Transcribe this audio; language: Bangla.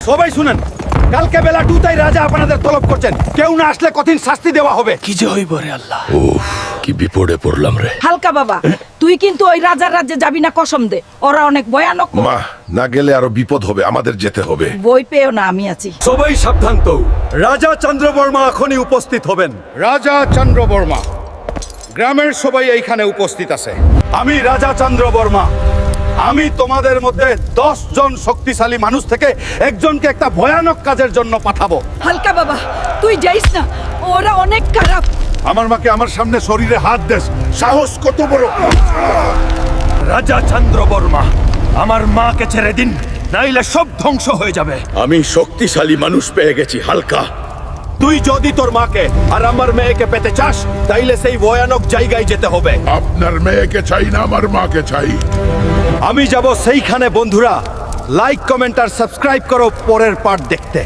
সবাই শুনেন, কালকে বেলা 2টায় রাজা আপনাদের তলব করছেন। কেউ না আসলে কঠিন শাস্তি দেওয়া হবে। কি যে হইব রে আল্লাহ। কি বিপদে পড়লাম রে। হালকা বাবা, তুই কিন্তু ওই রাজার রাজ্যে যাবি না, কসম দে। ওরা অনেক ভয়ানক। মা, না গেলে আরো বিপদ হবে, আমাদের যেতে হবে। বই পেও না, আমি আছি। সবাই সাবধান তো। রাজা চন্দ্রবর্মা এখনই উপস্থিত হবেন। রাজা চন্দ্রবর্মা, গ্রামের সবাই এইখানে উপস্থিত আছে। আমি রাজা চন্দ্রবর্মা, আমি তোমাদের মধ্যে 10 জন শক্তিশালী মানুষ থেকে একজনকে একটা ভয়ানক কাজের জন্য পাঠাবো। হালকা বাবা, তুই যাইস না, ওরা অনেক খারাপ। আমার মাকে আমার সামনে শরীরে হাত দেস, সাহস কত বড়! রাজা চন্দ্রবর্মা, আমার মাকে ছেড়ে দিন, নাইলে সব ধ্বংস হয়ে যাবে। আমি শক্তিশালী মানুষ পেয়ে গেছি হালকা। তুই যদি তোর মাকে আর আমার মেয়েকে পেতে চাস, তাইলে সেই ভয়ানক জায়গায় যেতে হবে। আপনার মেয়েকে চাই না, আমার মাকে চাই। আমি যাব সেইখানে। বন্ধুরা, লাইক, কমেন্ট আর সাবস্ক্রাইব করো পরের পার্ট দেখতে।